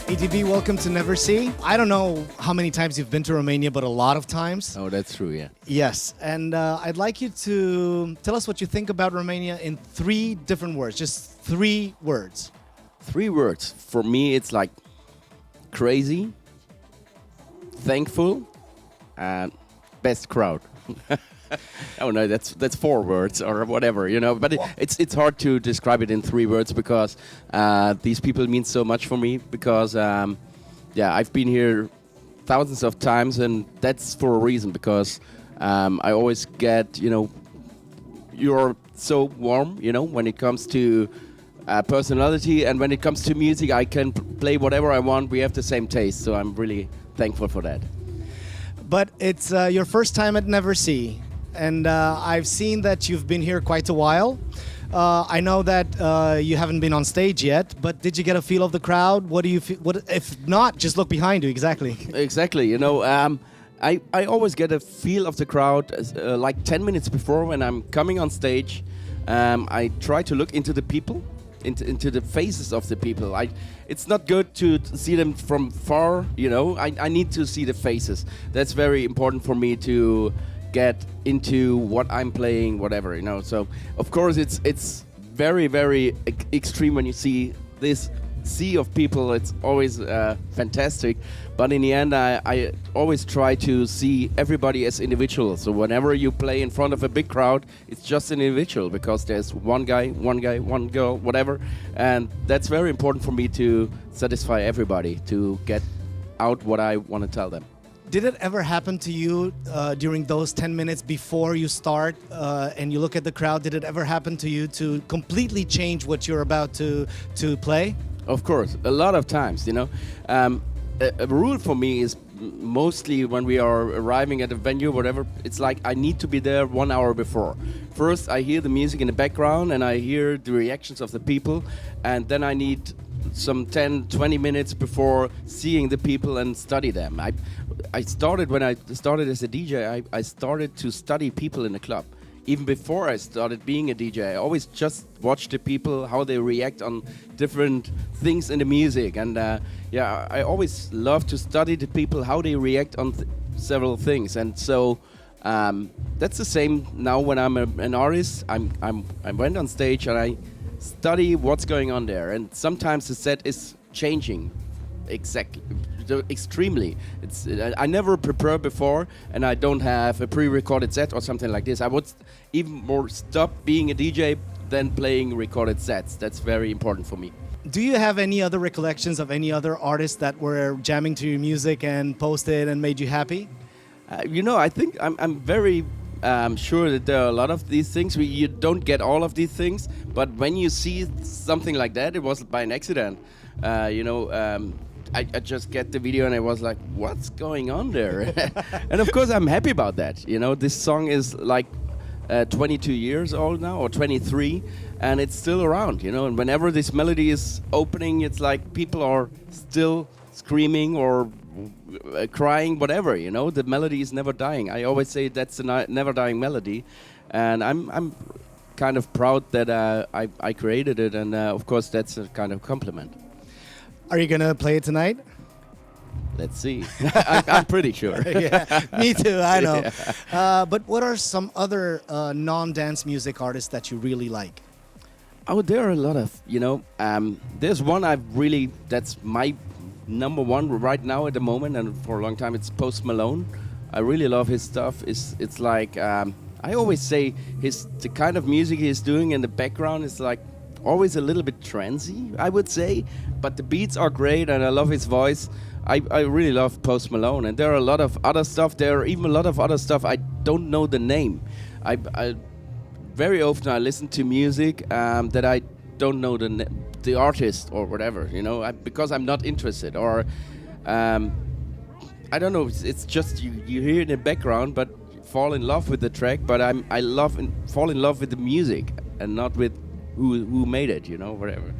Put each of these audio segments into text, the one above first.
ATB, welcome to Neversea. I don't know how many times you've been to Romania, but a lot of times. Oh, that's true, yeah. Yes, and I'd like you to tell us what you think about Romania in 3 different words, just 3 words. 3 words. For me, it's like crazy, thankful, and best crowd. Oh no, that's 4 words or whatever, you know. But it's hard to describe it in 3 words because these people mean so much for me. Because I've been here thousands of times, and that's for a reason. Because I always get, you're so warm, when it comes to personality, and when it comes to music, I can play whatever I want. We have the same taste, so I'm really thankful for that. But it's your first time at Neversea, and I've seen that you've been here quite a while. I know that you haven't been on stage yet, but did you get a feel of the crowd? What do you feel? What if not? Just look behind you. Exactly. Exactly. I always get a feel of the crowd like 10 minutes before when I'm coming on stage. I try to look into the people, into the faces of the people. It's not good to see them from far, I need to see the faces. That's very important for me to get into what I'm playing, whatever, So, of course, it's very, very extreme when you see this sea of people. It's always fantastic. But in the end, I always try to see everybody as individuals. So whenever you play in front of a big crowd, it's just an individual because there's one guy, one girl, whatever. And that's very important for me to satisfy everybody, to get out what I want to tell them. Did it ever happen to you during those 10 minutes before you start and you look at the crowd? Did it ever happen to you to completely change what you're about to play? Of course, a lot of times, A rule for me is mostly when we are arriving at a venue, whatever, it's like I need to be there 1 hour before. First, I hear the music in the background and I hear the reactions of the people, and then I need some 10-20 minutes before seeing the people and study them. When I started as a DJ, I started to study people in the club. Even before I started being a DJ, I always just watch the people, how they react on different things in the music. And I always love to study the people, how they react on several things. And so that's the same now when I'm an artist. I went on stage and I study what's going on there. And sometimes the set is changing extremely. I never prepare before, and I don't have a pre-recorded set or something like this. I would even more stop being a DJ than playing recorded sets. That's very important for me. Do you have any other recollections of any other artists that were jamming to your music and posted and made you happy? I think I'm very sure that there are a lot of these things. You don't get all of these things, but when you see something like that, it was by an accident. I just get the video and I was like, what's going on there? And of course I'm happy about that. This song is like 22 years old now, or 23, and it's still around, and whenever this melody is opening, it's like people are still screaming or crying, whatever, the melody is never dying. I always say that's a never dying melody, and I'm kind of proud that I created it, and of course that's a kind of compliment. Are you going to play it tonight? Let's see. I'm pretty sure. Yeah, me too, I know. Yeah. But what are some other non-dance music artists that you really like? Oh, there are a lot of, there's one that's my number one right now at the moment, and for a long time, it's Malone. I really love his stuff. It's like, I always say the kind of music he's doing in the background is like always a little bit transy, I would say, but the beats are great and I love his voice. I really love Post Malone, and there are a lot of other stuff. There are even a lot of other stuff I don't know the name. I very often I listen to music that I don't know the artist or whatever, because I'm not interested, or I don't know. It's just you hear it in the background, but fall in love with the track. But I fall in love with the music and not with who made it, whatever.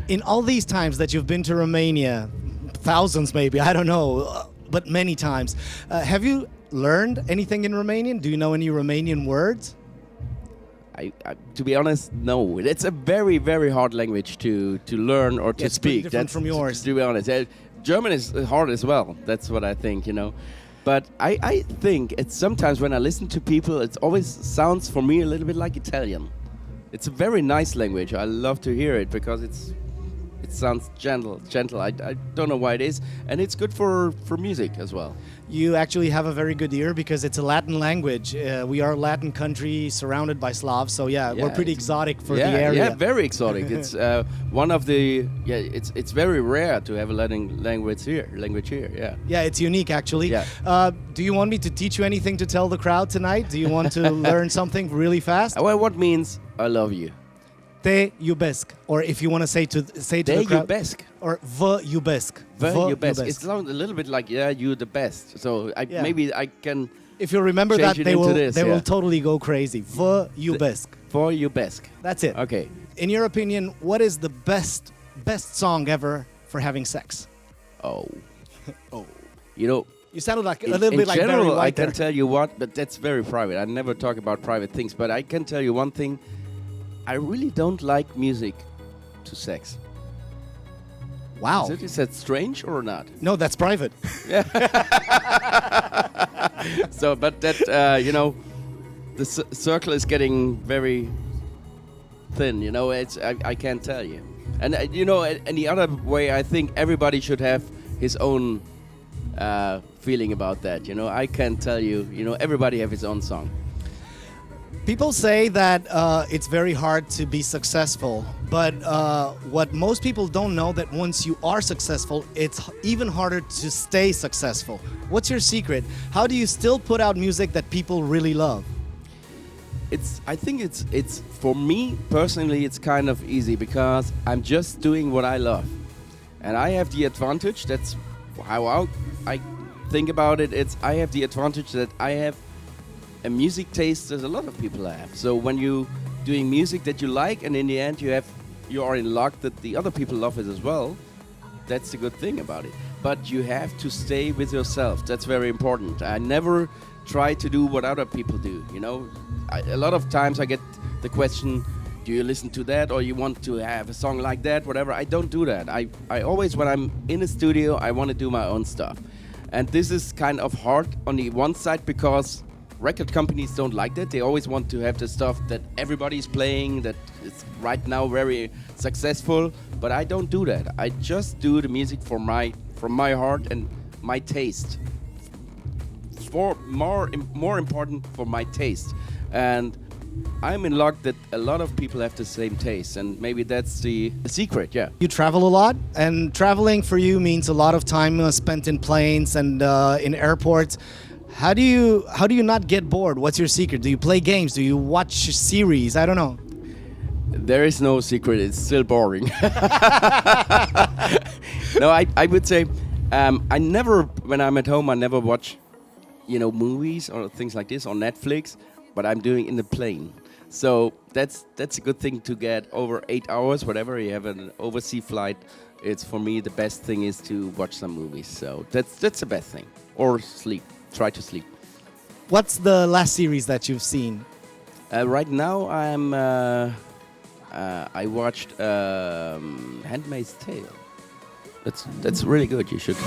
In all these times that you've been to Romania, thousands maybe, I don't know, but many times, have you learned anything in Romanian? Do you know any Romanian words? to be honest, no. It's a very, very hard language to learn or to It's pretty speak. different from yours. To be honest. German is hard as well. That's what I think, But I think it's sometimes when I listen to people, it always sounds for me a little bit like Italian. It's a very nice language. I love to hear it because it sounds gentle. I don't know why it is, and it's good for music as well. You actually have a very good ear because it's a Latin language. We are a Latin country surrounded by Slavs, so we're pretty exotic for the area. Yeah, very exotic. It's one of the It's very rare to have a Latin language here. Yeah. Yeah, it's unique actually. Yeah. Do you want me to teach you anything to tell the crowd tonight? Do you want to learn something really fast? Well, what means I love you? Te iubesc, or if you want to say to Te the crowd, iubesc. or vă iubesc. Vă iubesc. It sounds a little bit like you're the best. So maybe I can. If you remember that, they will totally go crazy. Vă iubesc. Vă iubesc. That's it. Okay. In your opinion, what is the best song ever for having sex? Oh. Oh. You sounded like a little bit like general, Barry White I can there. tell you what, but that's very private. I never talk about private things, but I can tell you one thing. I really don't like music to sex. Wow. Is that strange or not? No, that's private. So, but that, the circle is getting very thin, I can't tell you. And, any other way, I think everybody should have his own feeling about that, I can't tell you, everybody have his own song. People say that it's very hard to be successful, but what most people don't know that once you are successful, it's even harder to stay successful. What's your secret? How do you still put out music that people really love? I think it's for me personally, it's kind of easy because I'm just doing what I love, and I have the advantage. That's how I think about it. I have the advantage that I have a music taste that a lot of people have. So when you doing music that you like, and in the end you are in luck that the other people love it as well, that's the good thing about it. But you have to stay with yourself. That's very important. I never try to do what other people do. A lot of times I get the question, do you listen to that, or you want to have a song like that, whatever. I don't do that. I always, when I'm in a studio, I want to do my own stuff. And this is kind of hard on the one side because record companies don't like that. They always want to have the stuff that everybody's playing, that is right now very successful. But I don't do that. I just do the music from my heart and my taste. For more important for my taste. And I'm in luck that a lot of people have the same taste, and maybe that's the secret. Yeah. You travel a lot, and traveling for you means a lot of time spent in planes and in airports. How do you not get bored? What's your secret? Do you play games? Do you watch series? I don't know. There is no secret. It's still boring. No, I would say I never, when I'm at home, I never watch, movies or things like this on Netflix. But I'm doing in the plane, so that's a good thing to get over 8 hours. Whatever you have an overseas flight, it's for me the best thing is to watch some movies. So that's the best thing, or sleep. Try to sleep. What's the last series that you've seen? Right now, I watched *Handmaid's Tale*. That's really good. You should.